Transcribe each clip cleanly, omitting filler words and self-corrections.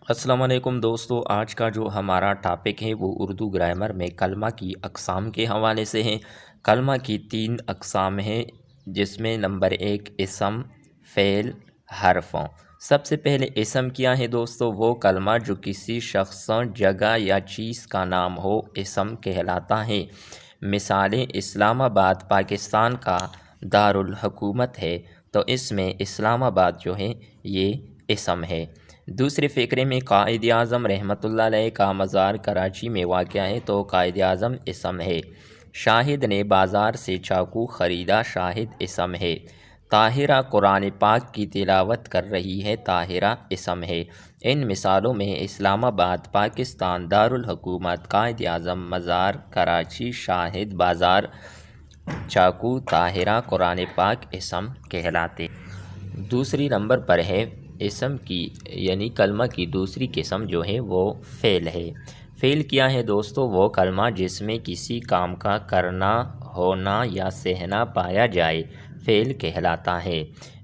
السلام علیکم دوستو، آج کا جو ہمارا ٹاپک ہے وہ اردو گرامر میں کلمہ کی اقسام کے حوالے سے ہے۔ کلمہ کی 3 اقسام ہیں، جس میں نمبر 1 اسم، فعل، حرفوں۔ سب سے پہلے اسم کیا ہے دوستو؟ وہ کلمہ جو کسی شخص، جگہ یا چیز کا نام ہو، اسم کہلاتا ہے۔ مثالیں: اسلام آباد پاکستان کا دارالحکومت ہے، تو اس میں اسلام آباد جو ہے یہ اسم ہے۔ دوسرے فقرے میں قائد اعظم رحمۃ اللہ علیہ کا مزار کراچی میں واقع ہے، تو قائد اعظم اسم ہے۔ شاہد نے بازار سے چاقو خریدا، شاہد اسم ہے۔ طاہرہ قرآن پاک کی تلاوت کر رہی ہے، طاہرہ اسم ہے۔ ان مثالوں میں اسلام آباد پاکستان، دارالحکومت، قائد اعظم، مزار کراچی، شاہد، بازار، چاقو، طاہرہ قرآن پاک اسم کہلاتے۔ دوسری نمبر پر ہے اسم کی یعنی کلمہ کی دوسری قسم جو ہے وہ فعل ہے۔ فعل کیا ہے دوستو؟ وہ کلمہ جس میں کسی کام کا کرنا، ہونا یا سہنا پایا جائے، فعل کہلاتا ہے۔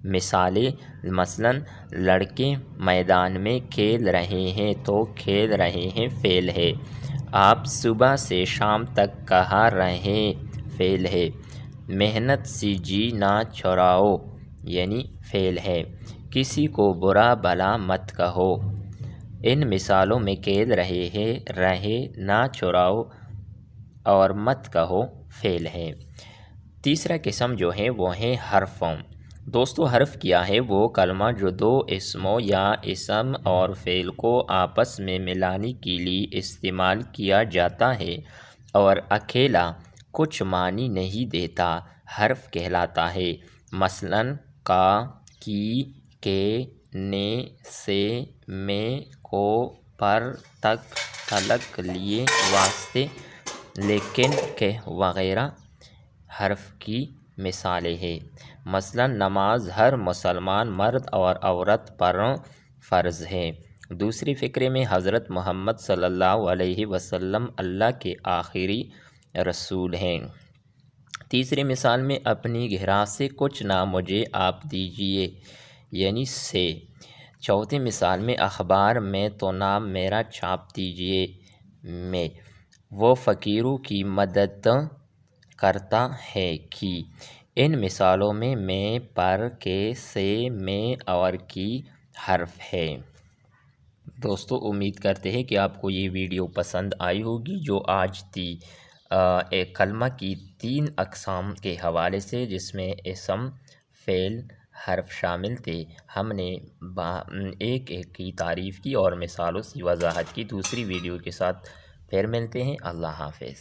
مثالیں: مثلاً لڑکے میدان میں کھیل رہے ہیں، تو کھیل رہے ہیں فعل ہے۔ آپ صبح سے شام تک کہاں رہے، فعل ہے۔ محنت سے جی نہ چراؤ یعنی فعل ہے۔ کسی کو برا بھلا مت کہو۔ ان مثالوں میں کھیل رہے ہیں، رہے، نہ چراؤ اور مت کہو فعل ہے۔ تیسرا قسم جو ہے وہ ہے حرفوں۔ دوستو حرف کیا ہے؟ وہ کلمہ جو دو اسموں یا اسم اور فعل کو آپس میں ملانے کے لیے استعمال کیا جاتا ہے اور اکیلا کچھ معنی نہیں دیتا، حرف کہلاتا ہے۔ مثلاً کا، کی، کے، نے، سے، میں، کو، پر، تک، تلک، لیے، واسطے، لیکن، کہ وغیرہ حرف کی مثالیں ہیں۔ مثلاً نماز ہر مسلمان مرد اور عورت پر فرض ہے۔ دوسری فقرے میں حضرت محمد صلی اللہ علیہ وسلم اللہ کے آخری رسول ہیں۔ تیسری مثال میں اپنی گھرا سے کچھ نہ مجھے آپ دیجیے یعنی سے۔ چوتھی مثال میں اخبار میں تو نام میرا چھاپ دیجیے میں۔ وہ فقیروں کی مدد کرتا ہے کی۔ ان مثالوں میں، پر، کے، سے، میں اور کی حرف ہے۔ دوستو امید کرتے ہیں کہ آپ کو یہ ویڈیو پسند آئی ہوگی، جو آج تھی ایک کلمہ کی 3 اقسام کے حوالے سے، جس میں اسم، فعل، حرف شامل تھے۔ ہم نے ایک ایک کی تعریف کی اور مثالوں سے وضاحت کی۔ دوسری ویڈیو کے ساتھ پھر ملتے ہیں۔ اللہ حافظ۔